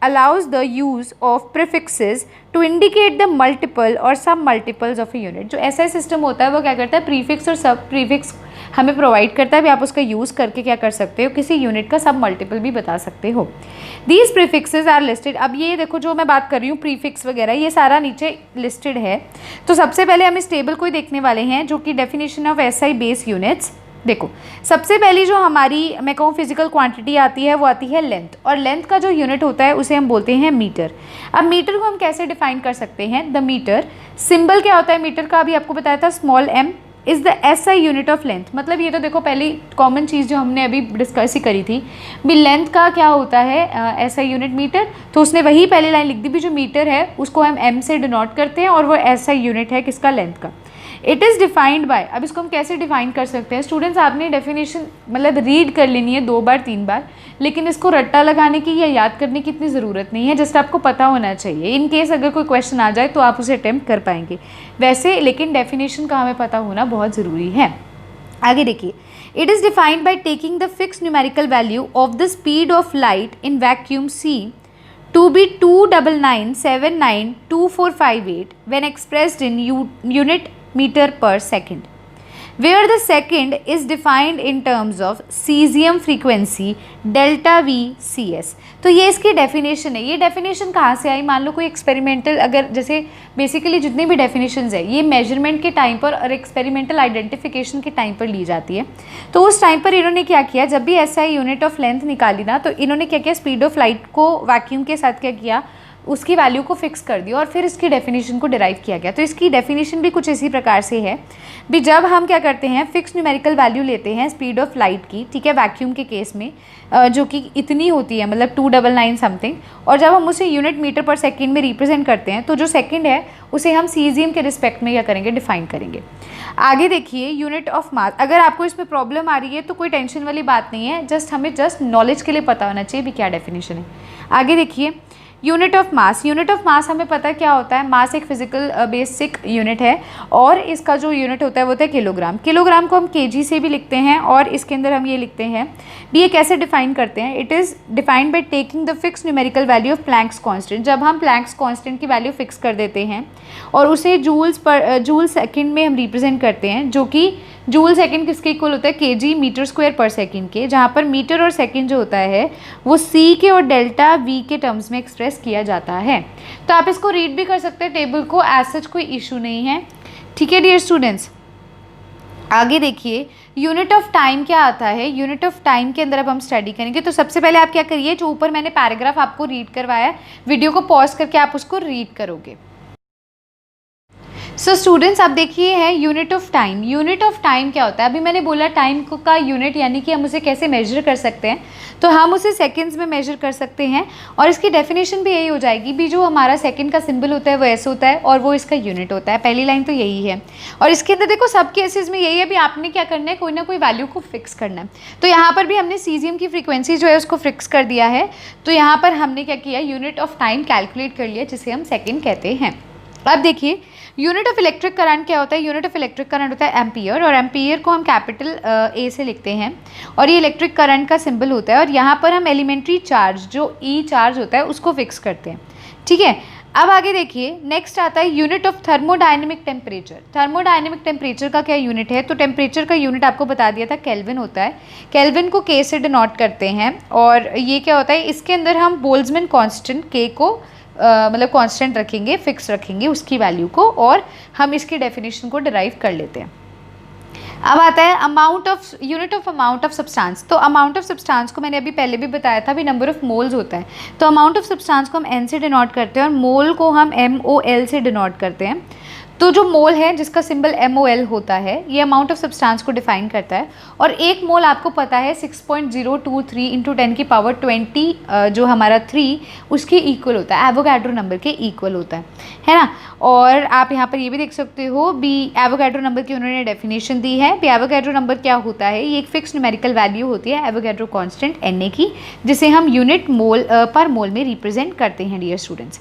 allows the use of prefixes to indicate the multiple or sub multiples of a unit। जो SI सिस्टम होता है वो क्या करता है, प्रीफिक्स और सब प्रीफिक्स हमें प्रोवाइड करता है भी, आप उसका यूज़ करके क्या कर सकते हो, किसी यूनिट का सब मल्टीपल भी बता सकते हो। These prefixes are listed. अब ये देखो जो मैं बात कर रही हूँ प्रीफिक्स वगैरह ये सारा नीचे लिस्टेड है। तो सबसे पहले हम इस टेबल को ही देखने वाले हैं जो कि definition of SI base units. देखो सबसे पहली जो हमारी मैं कहूँ फिजिकल क्वांटिटी आती है वो आती है लेंथ, और लेंथ का जो यूनिट होता है उसे हम बोलते हैं मीटर। अब मीटर को हम कैसे डिफाइन कर सकते हैं, द मीटर सिंबल क्या होता है मीटर का, अभी आपको बताया था small m, is the SI unit of length. मतलब ये तो देखो पहली कॉमन चीज़ जो हमने अभी डिस्कस ही करी थी भी, लेंथ का क्या होता है SI यूनिट मीटर। तो उसने वही पहली लाइन लिख दी भी, जो मीटर है उसको हम M से डिनोट करते हैं और वो SI यूनिट है किसका, लेंथ का। इट इज़ डिफाइंड बाय, अब इसको हम कैसे डिफाइन कर सकते हैं स्टूडेंट्स, आपने डेफिनेशन मतलब रीड कर लेनी है 2 बार 3 बार, लेकिन इसको रट्टा लगाने की या याद करने की इतनी ज़रूरत नहीं है, जस्ट आपको पता होना चाहिए। इन केस अगर कोई क्वेश्चन आ जाए तो आप उसे अटेम्प्ट कर पाएंगे वैसे, लेकिन डेफिनेशन का हमें पता होना बहुत ज़रूरी है। आगे देखिए, it is defined by taking the fix numerical value of the speed of light in vacuum C to be 299792458 when expressed in unit meter per second, where the second is defined in terms of cesium frequency delta V CS। तो ये इसकी definition है। ये definition कहाँ से आई, मान लो कोई experimental, अगर जैसे बेसिकली जितनी भी डेफिनेशंस है ये मेजरमेंट के टाइम पर और एक्सपेरिमेंटल आइडेंटिफिकेशन के टाइम पर ली जाती है। तो उस टाइम पर इन्होंने क्या किया, जब भी SI यूनिट ऑफ लेंथ निकाली ना, तो इन्होंने क्या किया, स्पीड ऑफ लाइट को वैक्यूम के साथ क्या किया, उसकी वैल्यू को फिक्स कर दिया और फिर इसकी डेफिनेशन को डिराइव किया गया। तो इसकी डेफिनेशन भी कुछ इसी प्रकार से है भी, जब हम क्या करते हैं फिक्स न्यूमेरिकल वैल्यू लेते हैं स्पीड ऑफ लाइट की, ठीक है, वैक्यूम के केस में जो कि इतनी होती है मतलब 299 समथिंग, और जब हम उसे यूनिट मीटर पर सेकेंड में रिप्रेजेंट करते हैं तो जो सेकेंड है उसे हम सीजियम के रिस्पेक्ट में क्या करेंगे, डिफाइन करेंगे। आगे देखिए, यूनिट ऑफ मास, अगर आपको इसमें प्रॉब्लम आ रही है तो कोई टेंशन वाली बात नहीं है, हमें नॉलेज के लिए पता होना चाहिए भी क्या डेफिनेशन है। आगे देखिए, unit of mass, unit of मास हमें पता है क्या होता है, मास एक फिजिकल बेसिक यूनिट है और इसका जो यूनिट होता है वो होता है किलोग्राम। किलोग्राम को हम केजी से भी लिखते हैं और इसके अंदर हम ये लिखते हैं भी, ये कैसे डिफाइन करते हैं, it is defined by taking the fix numerical value of Planck's constant. जब हम प्लैंक्स कांस्टेंट की वैल्यू फिक्स कर देते हैं और उसे जूल सेकेंड में हम रिप्रेजेंट करते हैं, जो कि जूल सेकंड किसके इक्वल होता है, केजी मीटर स्क्वायर पर सेकंड के, जहाँ पर मीटर और सेकंड जो होता है वो C के और डेल्टा V के टर्म्स में एक्सप्रेस किया जाता है। तो आप इसको रीड भी कर सकते हैं टेबल को, एज सच कोई इशू नहीं है, ठीक है डियर स्टूडेंट्स। आगे देखिए, यूनिट ऑफ टाइम क्या आता है, यूनिट ऑफ टाइम के अंदर अब हम स्टडी करेंगे। तो सबसे पहले आप क्या करिए, जो ऊपर मैंने पैराग्राफ आपको रीड करवाया है, वीडियो को पॉज करके आप उसको रीड करोगे। सो स्टूडेंट्स आप देखिए है unit of time. Unit of time क्या होता है, अभी मैंने बोला टाइम का यूनिट यानी कि हम उसे कैसे मेजर कर सकते हैं, तो हम उसे सेकंड्स में मेजर कर सकते हैं और इसकी डेफिनेशन भी यही हो जाएगी भी, जो हमारा सेकंड का सिंबल होता है वो ऐसे होता है और वो इसका यूनिट होता है। पहली लाइन तो यही है और इसके अंदर देखो सब केसेस में यही है भी, आपने क्या करना है, कोई ना कोई वैल्यू को फिक्स करना है। तो यहाँ पर भी हमने सीजियम की फ्रीक्वेंसी जो है उसको फिक्स कर दिया है, तो यहाँ पर हमने क्या किया, यूनिट ऑफ टाइम कैलकुलेट कर लिया जिसे हम सेकेंड कहते हैं। अब देखिए, यूनिट ऑफ इलेक्ट्रिक करंट क्या होता है, यूनिट ऑफ इलेक्ट्रिक करंट होता है एम्पियर, और एम्पियर को हम कैपिटल A से लिखते हैं और ये इलेक्ट्रिक करंट का सिंबल होता है। और यहाँ पर हम एलिमेंट्री चार्ज जो E चार्ज होता है उसको फिक्स करते हैं, ठीक है। अब आगे देखिए, नेक्स्ट आता है unit of thermodynamic temperature. Thermodynamic temperature का क्या यूनिट है, तो टेम्परेचर का यूनिट आपको बता दिया था केल्विन होता है। केल्विन को K से डिनोट करते हैं और ये क्या होता है, इसके अंदर हम बोल्ट्जमैन कांस्टेंट K को मतलब कांस्टेंट रखेंगे, फिक्स रखेंगे उसकी वैल्यू को, और हम इसकी डेफिनेशन को डिराइव कर लेते हैं। अब आता है amount of unit of amount of substance. तो अमाउंट ऑफ सब्सटेंस को मैंने अभी पहले भी बताया था भी, नंबर ऑफ मोल्स होता है। तो अमाउंट ऑफ सब्सटेंस को हम N से डिनोट करते हैं और मोल को हम MOL से डिनोट करते हैं। तो जो मोल है जिसका सिंबल MOL होता है, ये अमाउंट ऑफ सब्सटेंस को डिफाइन करता है। और एक मोल आपको पता है 6.023 इंटू 10 की पावर 20 जो हमारा 3 उसके इक्वल होता है, एवोगाड्रो नंबर के इक्वल होता है ना। और आप यहाँ पर ये भी देख सकते हो भी, एवोगाड्रो नंबर की उन्होंने डेफिनेशन दी है भी। एवोगाड्रो नंबर क्या होता है, ये एक फिक्स न्यूमेरिकल वैल्यू होती है एवोगाड्रो कांस्टेंट Na की, जिसे हम यूनिट मोल पर मोल में रिप्रेजेंट करते हैं डियर स्टूडेंट्स।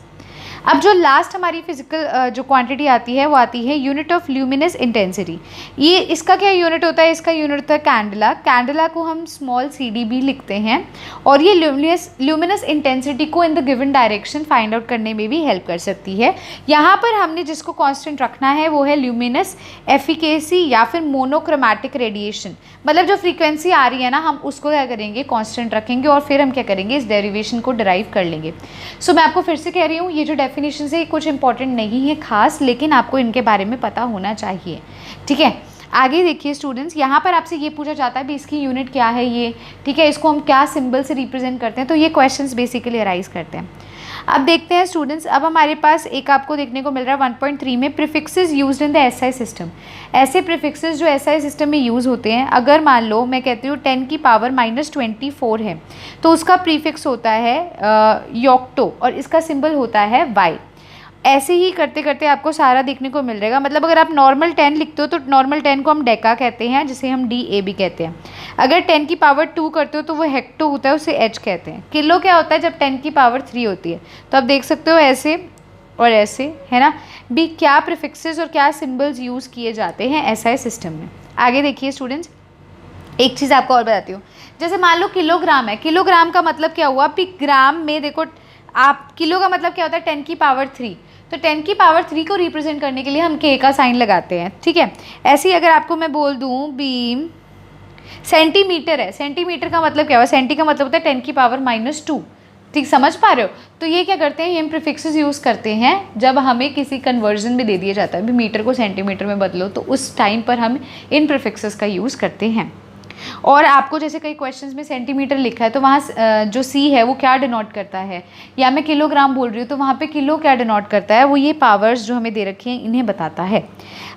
अब जो लास्ट हमारी फिजिकल जो क्वांटिटी आती है वो आती है यूनिट ऑफ ल्यूमिनस इंटेंसिटी। ये इसका क्या यूनिट होता है, इसका यूनिट होता है कैंडला। कैंडला को हम स्मॉल CDB लिखते हैं और ये ल्यूमिनस इंटेंसिटी को in the given direction find out करने में भी हेल्प कर सकती है। यहाँ पर हमने जिसको कांस्टेंट रखना है वो है ल्यूमिनस एफिकेसी या फिर मोनोक्रोमैटिक रेडिएशन। मतलब जो फ्रीक्वेंसी आ रही है ना, हम उसको क्या करेंगे, कांस्टेंट रखेंगे और फिर हम क्या करेंगे, इस डेरिवेशन को डिराइव कर लेंगे। सो मैं आपको फिर से कह रही हूँ, ये जो डेफिनेशन से कुछ इंपॉर्टेंट नहीं है खास, लेकिन आपको इनके बारे में पता होना चाहिए, ठीक है। आगे देखिए स्टूडेंट्स, यहाँ पर आपसे ये पूछा जाता है भी इसकी यूनिट क्या है ये, ठीक है, इसको हम क्या सिंबल से रिप्रेजेंट करते हैं, तो ये क्वेश्चंस बेसिकली अराइज करते हैं। अब देखते हैं स्टूडेंट्स, अब हमारे पास एक आपको देखने को मिल रहा है 1.3 में prefixes used in the SI system. ऐसे प्रीफिक्सेस जो एसआई सिस्टम में यूज़ होते हैं, अगर मान लो मैं कहती हूँ 10 की पावर -24 है तो उसका प्रीफिक्स होता है योक्टो और इसका सिंबल होता है वाई। ऐसे ही करते करते आपको सारा देखने को मिल जाएगा। मतलब अगर आप नॉर्मल 10 लिखते हो तो नॉर्मल 10 को हम डेका कहते हैं, जिसे हम DA भी कहते हैं। अगर 10 की पावर 2 करते हो तो वो हेक्टो होता है, उसे H कहते हैं। किलो क्या होता है जब 10 की पावर 3 होती है। तो आप देख सकते हो ऐसे और ऐसे, है ना, भी क्या प्रीफिक्सेस और क्या सिम्बल्स यूज़ किए जाते हैं एसआई सिस्टम में। आगे देखिए स्टूडेंट्स, एक चीज़ आपको और बताती हूँ। जैसे मान लो किलोग्राम है, किलोग्राम का मतलब क्या हुआ, भी ग्राम में देखो आप, किलो का मतलब क्या होता है 10 की पावर 3, तो 10 की पावर 3 को रिप्रेजेंट करने के लिए हम K का साइन लगाते हैं, ठीक है। ऐसे ही अगर आपको मैं बोल दूँ भी सेंटीमीटर है, सेंटीमीटर का मतलब क्या हुआ, सेंटी का मतलब होता है 10 की पावर -2, ठीक, समझ पा रहे हो। तो ये क्या करते हैं, हम प्रीफिक्सेस यूज़ करते हैं जब हमें किसी कन्वर्जन में दे दिया जाता है भी मीटर को सेंटीमीटर में बदलो, तो उस टाइम पर हम इन प्रीफिक्सेस का यूज़ करते हैं। और आपको जैसे कई क्वेश्चंस में सेंटीमीटर लिखा है तो वहाँ जो C है वो क्या डिनोट करता है, या मैं किलोग्राम बोल रही हूँ तो वहाँ पे किलो क्या डिनोट करता है, वो ये पावर्स जो हमें दे रखी हैं इन्हें बताता है।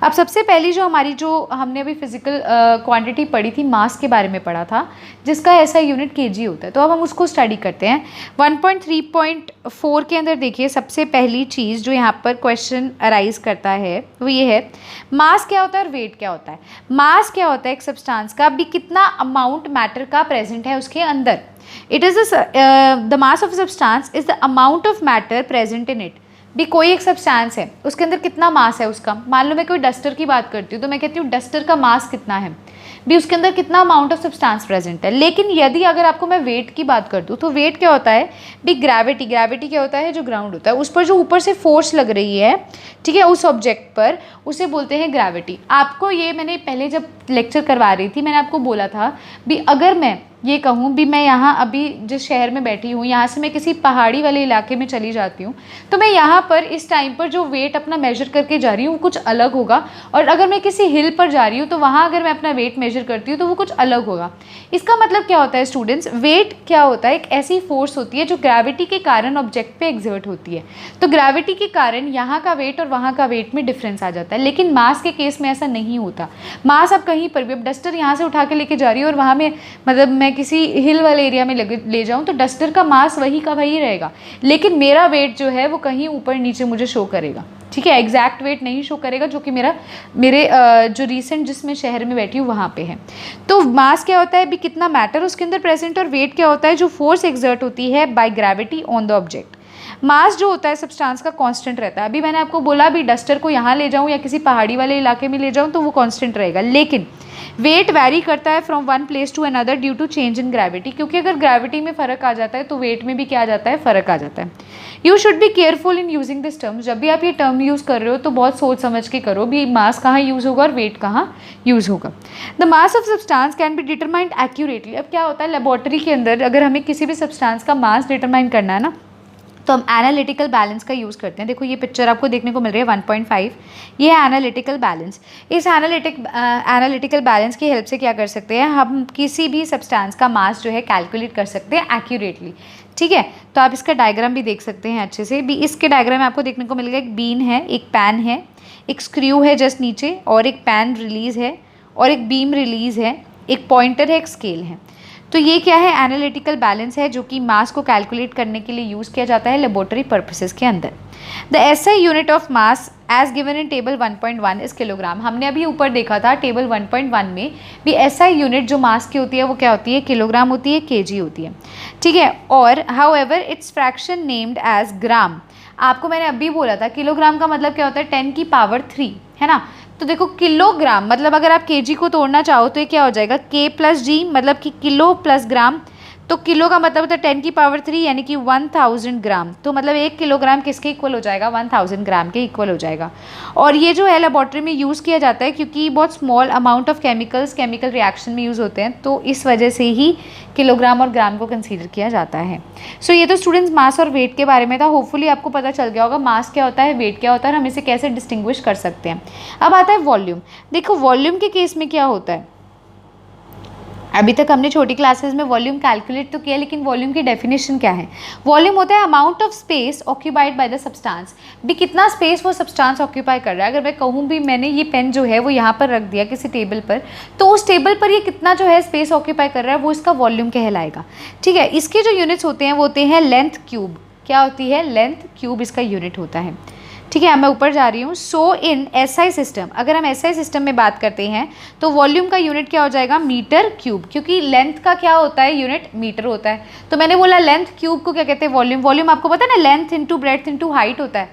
अब सबसे पहली जो हमारी जो हमने अभी फिजिकल क्वांटिटी पढ़ी थी, मास के बारे में पढ़ा था, जिसका ऐसा यूनिट kg होता है। तो अब हम उसको स्टडी करते हैं। 1.3.4 के अंदर देखिए सबसे पहली चीज़ जो यहाँ पर क्वेश्चन अराइज करता है वो ये है, मास क्या होता है और वेट क्या होता है। मास क्या होता है, एक सब्सटेंस का भी कितना अमाउंट मैटर का प्रेजेंट है उसके अंदर। It is the mass of substance is the amount of matter present in it. भी कोई एक सब्सटेंस है, उसके अंदर कितना मास है उसका। मान लो मैं कोई डस्टर की बात करती हूँ तो मैं कहती हूँ डस्टर का मास कितना है, भी उसके अंदर कितना अमाउंट ऑफ सब्सटेंस प्रेजेंट है। लेकिन यदि अगर आपको मैं वेट की बात कर दूँ तो वेट क्या होता है, भी ग्रेविटी। ग्रेविटी क्या होता है, जो ग्राउंड होता है उस पर जो ऊपर से फोर्स लग रही है, ठीक है, उस ऑब्जेक्ट पर, उसे बोलते हैं ग्रेविटी। आपको ये मैंने पहले जब लेक्चर करवा रही थी मैंने आपको बोला था भी अगर मैं ये कहूँ भी मैं यहाँ अभी जिस शहर में बैठी हूँ यहाँ से मैं किसी पहाड़ी वाले इलाके में चली जाती हूँ तो मैं यहाँ पर इस टाइम पर जो वेट अपना मेजर करके जा रही हूँ वो कुछ अलग होगा, और अगर मैं किसी हिल पर जा रही हूँ तो वहाँ अगर मैं अपना वेट मेजर करती हूँ तो वो कुछ अलग होगा। इसका मतलब क्या होता है स्टूडेंट्स, वेट क्या होता है, एक ऐसी फोर्स होती है जो ग्रेविटी के कारण ऑब्जेक्ट पे एग्जर्ट होती है। तो ग्रेविटी के कारण यहाँ का वेट और वहाँ का वेट में डिफरेंस आ जाता है। लेकिन मास के केस में ऐसा नहीं होता। मास अब कहीं पर भी, अब डस्टर यहाँ से उठा के लेके जा रही है और वहाँ में मतलब मैं किसी हिल वाले एरिया में ले जाऊँ तो डस्टर का मास वही का वही रहेगा, लेकिन मेरा वेट जो है वो कहीं ऊपर नीचे मुझे शो करेगा, ठीक है, एग्जैक्ट वेट नहीं शो करेगा जो कि मेरे जो रीसेंट जिसमें शहर में बैठी हूँ वहाँ पे है। तो मास क्या होता है, भी कितना मैटर उसके अंदर प्रेजेंट, और वेट क्या होता है, जो फोर्स एक्सर्ट होती है by gravity on the object. Mass जो होता है सब्सटेंस का कांस्टेंट रहता है। अभी मैंने आपको बोला भी डस्टर को यहाँ ले जाऊँ या किसी पहाड़ी वाले इलाके में ले जाऊँ तो वो कांस्टेंट रहेगा, लेकिन वेट वैरी करता है from one place to another due to change in gravity, क्योंकि अगर ग्रेविटी में फ़र्क आ जाता है तो वेट में भी क्या आ जाता है, फ़र्क आ जाता है। You should be careful in using this term. जब भी आप ये टर्म यूज़ कर रहे हो तो बहुत सोच समझ के करो भी मास कहाँ यूज़ होगा और वेट कहाँ यूज़ होगा। The mass of substance can be determined accurately. अब क्या होता है लेबोरेटरी के अंदर अगर हमें किसी भी सब्सटेंस का मास डिटरमाइन करना है ना तो हम एनालिटिकल बैलेंस का यूज़ करते हैं। देखो ये पिक्चर आपको देखने को मिल रही है 1.5, ये है एनालिटिकल बैलेंस। इस एनालिटिकल बैलेंस की हेल्प से क्या कर सकते हैं, हम किसी भी सब्सटेंस का मास जो है कैलकुलेट कर सकते हैं एक्यूरेटली, ठीक है। तो आप इसका डायग्राम भी देख सकते हैं अच्छे से भी। इसके डायग्राम में आपको देखने को मिलेगा एक बीन है, एक पैन है, एक स्क्रू है जस्ट नीचे, और एक पैन रिलीज़ है, और एक बीम रिलीज़ है, एक पॉइंटर है, एक स्केल है। तो ये क्या है, एनालिटिकल बैलेंस है जो कि मास को कैलकुलेट करने के लिए यूज़ किया जाता है लेबोरेटरी पर्पसेस के अंदर। The S I unit of mass as given in table 1.1 is kilogram. हमने अभी ऊपर देखा था टेबल 1.1 में भी एसआई यूनिट जो मास की होती है वो क्या होती है, किलोग्राम होती है, केजी होती है, ठीक है। और however its fraction named as gram. आपको मैंने अभी बोला था किलोग्राम का मतलब क्या होता है, 10 की पावर 3, है ना। तो देखो किलोग्राम मतलब अगर आप केजी को तोड़ना चाहो तो ये क्या हो जाएगा, के प्लस जी, मतलब कि किलो प्लस ग्राम। तो किलो का मतलब होता है 10 की पावर 3 यानी कि 1000 ग्राम। तो मतलब 1 किलोग्राम किसके इक्वल हो जाएगा, 1000 ग्राम के इक्वल हो जाएगा। और ये जो है लेबोरेटरी में यूज़ किया जाता है क्योंकि बहुत small amount of chemical reaction में यूज़ होते हैं, तो इस वजह से ही किलोग्राम और ग्राम को कंसीडर किया जाता है। सो ये तो स्टूडेंट्स मास और वेट के बारे में था। होपफुली आपको पता चल गया होगा मास क्या होता है, वेट क्या होता है, हम इसे कैसे डिस्टिंग्विश कर सकते हैं। अब आता है वॉल्यूम। देखो वॉल्यूम के केस में क्या होता है, अभी तक हमने छोटी क्लासेस में वॉल्यूम कैलकुलेट तो किया, लेकिन वॉल्यूम की डेफिनेशन क्या है? वॉल्यूम होता है amount of space occupied by the substance. भी कितना स्पेस वो सब्सटेंस ऑक्यूपाई कर रहा है। अगर मैं कहूँ भी मैंने ये पेन जो है वो यहाँ पर रख दिया किसी टेबल पर, तो उस टेबल पर ये कितना जो है स्पेस ऑक्यूपाई कर रहा है वो इसका वॉल्यूम कहलाएगा। ठीक है, इसके जो यूनिट्स होते हैं वो होते हैं लेंथ क्यूब। क्या होती है? लेंथ क्यूब इसका यूनिट होता है। ठीक है, मैं ऊपर जा रही हूँ। सो इन एसआई सिस्टम, अगर हम एसआई सिस्टम में बात करते हैं तो वॉल्यूम का यूनिट क्या हो जाएगा? मीटर क्यूब, क्योंकि लेंथ का क्या होता है? यूनिट मीटर होता है। तो मैंने बोला लेंथ क्यूब को क्या कहते हैं? वॉल्यूम। वॉल्यूम आपको पता है ना, length into breadth into height होता है।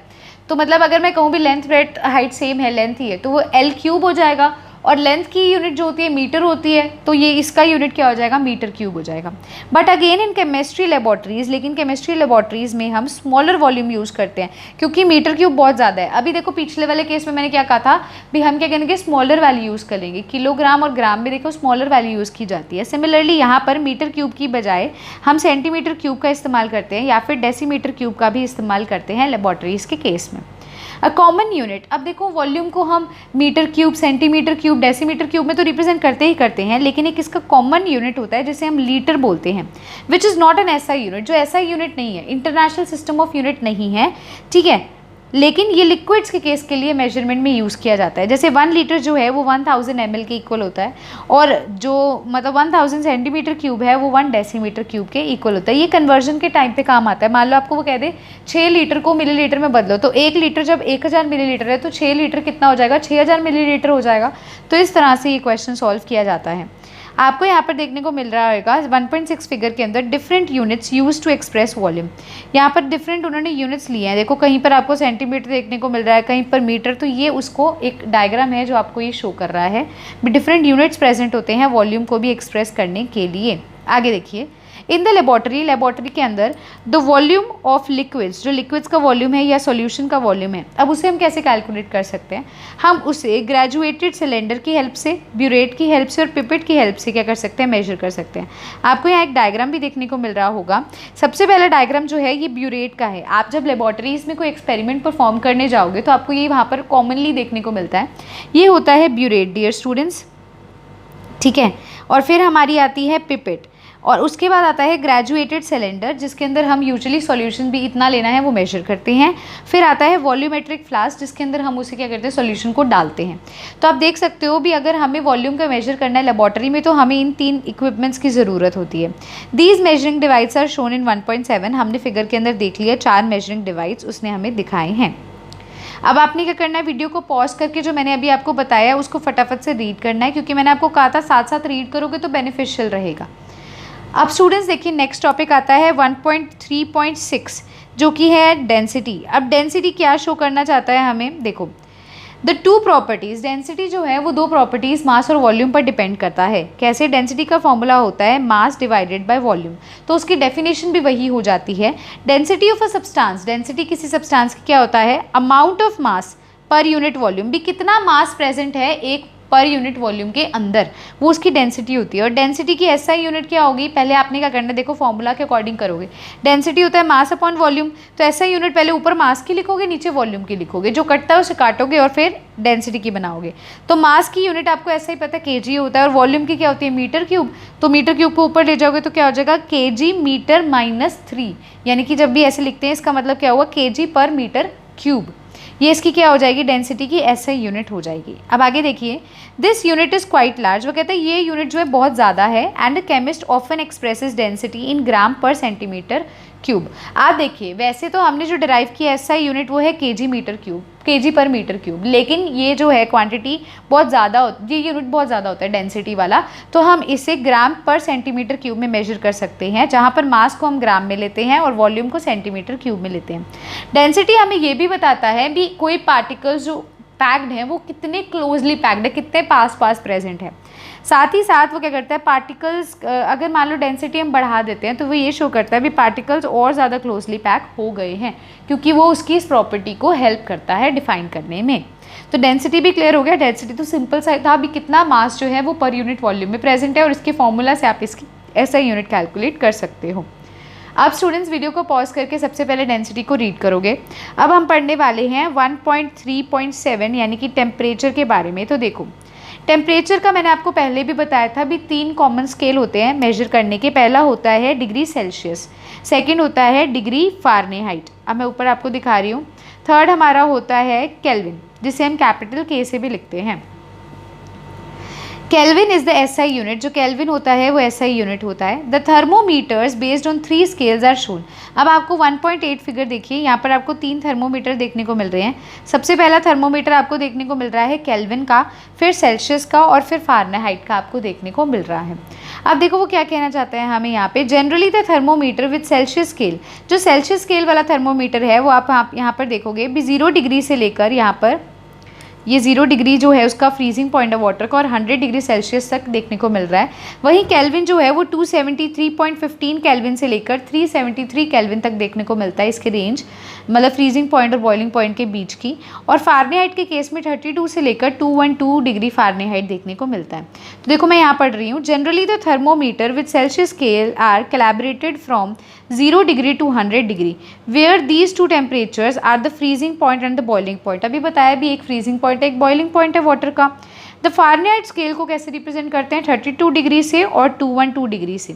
तो मतलब अगर मैं कहूँ भी लेंथ ब्रेड्थ हाइट सेम है, लेंथ ही है, तो वो एल क्यूब हो जाएगा। और लेंथ की यूनिट जो होती है मीटर होती है, तो ये इसका यूनिट क्या हो जाएगा? मीटर क्यूब हो जाएगा। But again in chemistry laboratories, लेकिन केमिस्ट्री लेबॉर्ट्रीज में हम स्मॉलर वॉल्यूम यूज़ करते हैं, क्योंकि मीटर क्यूब बहुत ज़्यादा है। अभी देखो पिछले वाले केस में मैंने क्या कहा था भी हम क्या करेंगे? स्मॉलर वैल्यू यूज़ करेंगे। किलोग्राम और ग्राम में देखो स्मॉलर वैल्यू यूज़ की जाती है। सिमिलरली यहाँ पर मीटर क्यूब की बजाय हम सेंटीमीटर क्यूब का इस्तेमाल करते हैं, या फिर डेसीमीटर क्यूब का भी इस्तेमाल करते हैं लेबॉर्ट्रीज के केस में। अ कॉमन यूनिट, अब देखो वॉल्यूम को हम metre cube, centimetre cube, decimetre cube में तो रिप्रेजेंट करते ही करते हैं, लेकिन एक इसका कॉमन यूनिट होता है जिसे हम लीटर बोलते हैं, which is not an SI unit, जो एसआई यूनिट नहीं है, इंटरनेशनल सिस्टम ऑफ यूनिट नहीं है। ठीक है, लेकिन ये लिक्विड्स के केस के लिए मेजरमेंट में यूज़ किया जाता है। जैसे 1 लीटर जो है वो 1000 ml के इक्वल होता है, और जो मतलब 1000 सेंटीमीटर क्यूब है वो 1 डेसीमीटर क्यूब के इक्वल होता है। ये कन्वर्जन के टाइम पे काम आता है। मान लो आपको वो कह दे 6 लीटर को मिलीलीटर में बदलो, तो 1 लीटर जब 1000 मिलीलीटर है तो 6 लीटर कितना हो जाएगा? 6000 मिलीलीटर हो जाएगा। तो इस तरह से ये क्वेश्चन सॉल्व किया जाता है। आपको यहाँ पर देखने को मिल रहा होगा 1.6 फिगर के अंदर different units use to express volume. यहाँ पर डिफरेंट उन्होंने यूनिट्स लिए हैं। देखो कहीं पर आपको सेंटीमीटर देखने को मिल रहा है, कहीं पर मीटर, तो ये उसको एक डायग्राम है जो आपको ये शो कर रहा है। डिफरेंट यूनिट्स प्रेजेंट होते हैं वॉल्यूम को भी एक्सप्रेस करने के लिए। आगे देखिए, इन द लेबॉर्टरी, लेबॉर्टरी के अंदर द वॉल्यूम ऑफ लिक्विड्स, जो लिक्विड्स का वॉल्यूम है या सॉल्यूशन का वॉल्यूम है, अब उसे हम कैसे कैलकुलेट कर सकते हैं? हम उसे ग्रेजुएटेड सिलेंडर की हेल्प से, ब्यूरेट की हेल्प से और पिपेट की हेल्प से क्या कर सकते हैं? मेजर कर सकते हैं। आपको यहाँ एक डायग्राम भी देखने को मिल रहा होगा। सबसे पहला डायग्राम जो है ये ब्यूरेट का है। आप जब लेबॉर्टरीज में कोई एक्सपेरिमेंट परफॉर्म करने जाओगे तो आपको ये वहाँ पर कॉमनली देखने को मिलता है। ये होता है ब्यूरेट डियर स्टूडेंट्स, ठीक है। और फिर हमारी आती है पिपेट, और उसके बाद आता है ग्रेजुएटेड सिलेंडर, जिसके अंदर हम यूजुअली सॉल्यूशन भी इतना लेना है वो मेजर करते हैं। फिर आता है वॉल्यूमेट्रिक फ्लास्क, जिसके अंदर हम उसे क्या करते हैं? सॉल्यूशन को डालते हैं। तो आप देख सकते हो भी अगर हमें वॉल्यूम का मेजर करना है लेबॉर्टरी में तो हमें इन 3 इक्विपमेंट्स की ज़रूरत होती है। These measuring device are shown in 1.7। हमने फिगर के अंदर देख लिया 4 मेजरिंग डिवाइस उसने हमें दिखाए हैं। अब आपने क्या करना है? वीडियो को पॉज करके जो मैंने अभी आपको बताया उसको फटाफट से रीड करना है, क्योंकि मैंने आपको कहा था साथ साथ रीड करोगे तो बेनिफिशियल रहेगा। अब स्टूडेंट्स देखिए नेक्स्ट टॉपिक आता है 1.3.6 जो कि है डेंसिटी। अब डेंसिटी क्या शो करना चाहता है हमें? देखो द 2 प्रॉपर्टीज़, डेंसिटी जो है वो 2 प्रॉपर्टीज़ मास और वॉल्यूम पर डिपेंड करता है। कैसे? डेंसिटी का फॉर्मूला होता है मास डिवाइडेड बाय वॉल्यूम, तो उसकी डेफिनेशन भी वही हो जाती है। Density of a substance, density किसी सब्सटेंस की क्या होता है? Amount of mass per unit volume, भी कितना मास प्रेजेंट है एक पर यूनिट वॉल्यूम के अंदर, वो उसकी डेंसिटी होती है। और डेंसिटी की एसआई यूनिट क्या होगी? पहले आपने क्या करना है? देखो फॉर्मूला के अकॉर्डिंग करोगे। डेंसिटी होता है मास अपॉन वॉल्यूम, तो एसआई यूनिट पहले ऊपर मास की लिखोगे, नीचे वॉल्यूम की लिखोगे, जो कटता है उसे काटोगे और फिर डेंसिटी की बनाओगे। तो मास की यूनिट आपको ऐसा ही पता है केजी होता है, और वॉल्यूम की क्या होती है? Metre cube. तो मीटर क्यूब को ऊपर ले जाओगे तो क्या हो जाएगा? केजी मीटर -3, यानी कि जब भी ऐसे लिखते हैं इसका मतलब क्या हुआ? केजी पर मीटर क्यूब। ये इसकी क्या हो जाएगी? डेंसिटी की एसआई यूनिट हो जाएगी। अब आगे देखिए, this unit is quite large, वो कहते हैं ये यूनिट जो है बहुत ज़्यादा है, and chemist often expresses density in gram per centimetre cube. आप देखिए वैसे तो हमने जो डिराइव किया एसआई यूनिट वो है केजी मीटर क्यूब, केजी पर मीटर क्यूब, लेकिन ये जो है क्वांटिटी बहुत ज़्यादा ये यूनिट बहुत ज़्यादा होता है डेंसिटी वाला, तो हम इसे ग्राम पर सेंटीमीटर क्यूब में मेजर कर सकते हैं, जहाँ पर मास को हम ग्राम में लेते हैं और वॉल्यूम को सेंटीमीटर क्यूब में लेते हैं। डेंसिटी हमें ये भी बताता है भी कोई पार्टिकल्स जो पैक्ड है वो कितने क्लोजली पैक्ड है, कितने पास पास प्रेजेंट है। साथ ही साथ वो क्या करता है? पार्टिकल्स अगर मान लो डेंसिटी हम बढ़ा देते हैं तो वो ये शो करता है भी पार्टिकल्स और ज़्यादा क्लोजली पैक हो गए हैं, क्योंकि वो उसकी इस प्रॉपर्टी को हेल्प करता है डिफाइन करने में। तो डेंसिटी भी क्लियर हो गया। डेंसिटी तो सिंपल सा था, अभी कितना मास जो है वो पर यूनिट वॉल्यूम में प्रेजेंट है, और इसके फॉर्मूला से आप इसकी एसआई यूनिट कैलकुलेट कर सकते हो। अब स्टूडेंट्स वीडियो को पॉज करके सबसे पहले डेंसिटी को रीड करोगे। अब हम पढ़ने वाले हैं 1.3.7 यानी कि टेम्परेचर के बारे में। तो देखो टेम्परेचर का मैंने आपको पहले भी बताया था, भी 3 कॉमन स्केल होते हैं मेजर करने के। पहला होता है डिग्री सेल्सियस, सेकंड होता है डिग्री फ़ारेनहाइट, अब मैं ऊपर आपको दिखा रही हूँ। थर्ड हमारा होता है केल्विन, जिसे हम कैपिटल के से भी लिखते हैं। Kelvin is the S I unit, जो केल्विन होता है वो एसआई यूनिट होता है। The thermometers based on 3 scales are shown. अब आपको 1.8 फिगर देखिए, यहाँ पर आपको 3 थर्मोमीटर देखने को मिल रहे हैं। सबसे पहला थर्मोमीटर आपको देखने को मिल रहा है केल्विन का, फिर सेल्सियस का और फिर फ़ारेनहाइट का आपको देखने को मिल रहा है। अब देखो वो क्या कहना चाहते हैं हमें यहाँ पे, generally the thermometer with Celsius scale, जो सेल्सियस स्केल वाला थर्मोमीटर है वो आप यहाँ पर देखोगे भी 0 डिग्री से लेकर यहाँ पर ये 0 डिग्री जो है उसका फ्रीजिंग पॉइंट है वाटर का, और 100 डिग्री सेल्सियस तक देखने को मिल रहा है। वहीं केल्विन जो है वो 273.15 केल्विन से लेकर 373 केल्विन तक देखने को मिलता है, इसके रेंज मतलब फ्रीजिंग पॉइंट और बॉइलिंग पॉइंट के बीच की। और फ़ारेनहाइट के केस में 32 से लेकर 212 डिग्री फ़ारेनहाइट देखने को मिलता है। तो देखो मैं यहाँ पढ़ रही हूँ, generally the thermometer with Celsius scale are calibrated from 0 degree to 100 degree, where these 2 temperatures are the freezing point and the boiling point. अभी बताया भी, एक फ्रीजिंग पॉइंट है, एक बॉइलिंग पॉइंट है वाटर का। द फ़ारेनहाइट स्केल को कैसे रिप्रेजेंट करते हैं, 32 डिग्री से और 212 डिग्री से।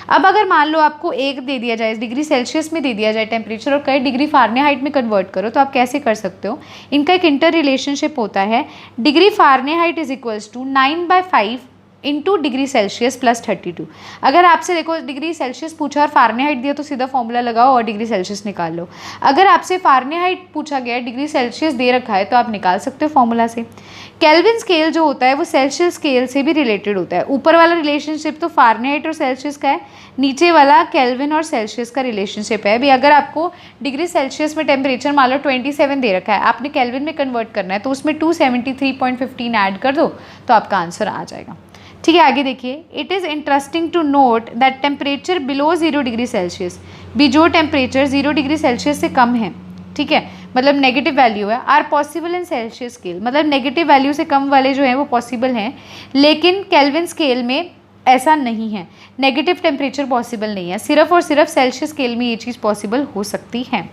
अब अगर मान लो आपको एक दे दिया जाए, डिग्री सेल्सियस में दे दिया जाए टेम्परेचर, और कई डिग्री फ़ारेनहाइट में कन्वर्ट करो, तो आप कैसे कर सकते हो, इनका एक इंटर रिलेशनशिप होता है। Degree Fahrenheit is equals to 9/5 into degree Celsius plus 32। अगर आपसे देखो डिग्री सेल्सियस पूछा और फ़ारेनहाइट दिया तो सीधा फॉर्मूला लगाओ और डिग्री सेल्सियस निकाल लो। अगर आपसे फ़ारेनहाइट पूछा गया, डिग्री सेल्सियस दे रखा है, तो आप निकाल सकते हो फॉर्मूला से। केल्विन स्केल जो होता है वो सेल्सियस स्केल से भी रिलेटेड होता है। ऊपर वाला रिलेशनशिप तो फ़ारेनहाइट और सेल्सियस का है, नीचे वाला केल्विन और सेल्सियस का रिलेशनशिप है। भी अगर आपको डिग्री सेल्सियस में टेम्परेचर मान लो 27 दे रखा है, आपने केल्विन में कन्वर्ट करना है, तो उसमें 273.15 ऐड कर दो तो आपका आंसर आ जाएगा। ठीक है, आगे देखिए, it is interesting to note that temperature below 0 degree Celsius, भी जो टेम्परेचर 0 डिग्री सेल्सियस से कम है, ठीक है, मतलब नेगेटिव वैल्यू है, are possible in Celsius scale, मतलब नेगेटिव वैल्यू से कम वाले जो हैं वो पॉसिबल हैं, लेकिन केल्विन स्केल में ऐसा नहीं है, नेगेटिव टेम्परेचर पॉसिबल नहीं है, सिर्फ और सिर्फ सेल्सियस स्केल में ये चीज़ पॉसिबल हो सकती है।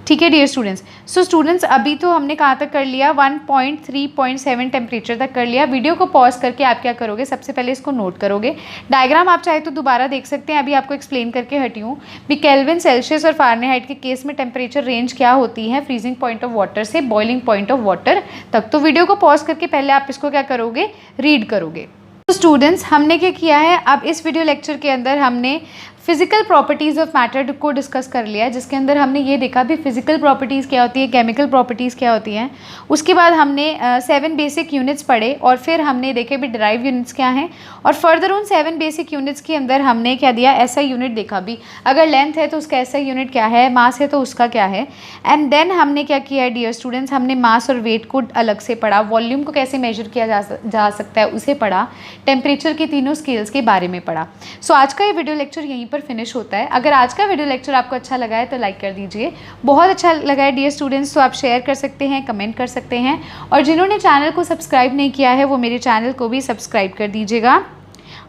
ठीक है डियर स्टूडेंट्स, सो स्टूडेंट्स अभी तो हमने कहाँ तक कर लिया, 1.3.7 टेम्परेचर तक कर लिया। वीडियो को पॉज करके आप क्या करोगे, सबसे पहले इसको नोट करोगे। डायग्राम आप चाहे तो दोबारा देख सकते हैं, अभी आपको एक्सप्लेन करके हटी हूँ भी केल्विन, सेल्सियस और फ़ारेनहाइट के केस में टेम्परेचर रेंज क्या होती है, फ्रीजिंग पॉइंट ऑफ वाटर से बॉइलिंग पॉइंट ऑफ वाटर तक। तो वीडियो को पॉज करके पहले आप इसको क्या करोगे, रीड करोगे। तो स्टूडेंट्स हमने क्या किया है, अब इस वीडियो लेक्चर के अंदर हमने फिजिकल प्रॉपर्टीज़ ऑफ मैटर को डिस्कस कर लिया है, जिसके अंदर हमने ये देखा भी फिजिकल प्रॉपर्टीज़ क्या होती है, केमिकल प्रॉपर्टीज़ क्या होती हैं। उसके बाद हमने 7 बेसिक यूनिट्स पढ़े, और फिर हमने देखे भी डिराइव यूनिट्स क्या हैं, और फर्दर उन 7 बेसिक यूनिट्स के अंदर हमने क्या दिया, एसआई यूनिट देखा भी, अगर लेंथ है तो उसका एसआई यूनिट क्या है, मास है तो उसका क्या है। एंड देन हमने क्या किया है डियर स्टूडेंट्स, हमने मास और वेट को अलग से पढ़ा, वॉल्यूम को कैसे मेजर किया जा सकता है उसे पढ़ा, टेम्परेचर के तीनों स्केल्स के बारे में पढ़ा। सो आज का ये वीडियो लेक्चर यहीं पर फिनिश होता है। अगर आज का वीडियो लेक्चर आपको अच्छा लगा है तो लाइक कर दीजिए, बहुत अच्छा लगा है डियर स्टूडेंट्स तो आप शेयर कर सकते हैं, कमेंट कर सकते हैं, और जिन्होंने चैनल को सब्सक्राइब नहीं किया है वो मेरे चैनल को भी सब्सक्राइब कर दीजिएगा।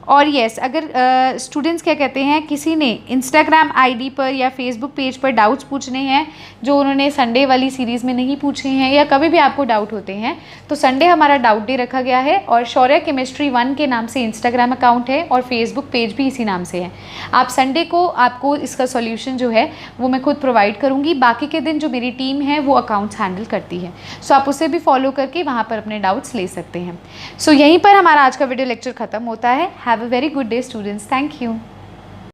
और येस, अगर स्टूडेंट्स क्या कहते हैं, किसी ने इंस्टाग्राम आईडी पर या फेसबुक पेज पर डाउट्स पूछने हैं जो उन्होंने संडे वाली सीरीज़ में नहीं पूछे हैं, या कभी भी आपको डाउट होते हैं, तो संडे हमारा डाउट डे रखा गया है, और शौर्य केमिस्ट्री 1 के नाम से इंस्टाग्राम अकाउंट है और फेसबुक पेज भी इसी नाम से है। आप संडे को आपको इसका सॉल्यूशन जो है वो मैं खुद प्रोवाइड करूँगी, बाकी के दिन जो मेरी टीम है वो अकाउंट्स हैंडल करती है। सो आप उसे भी फॉलो करके वहाँ पर अपने डाउट्स ले सकते हैं। सो यहीं पर हमारा आज का वीडियो लेक्चर ख़त्म होता है। Have a very good day students, thank you.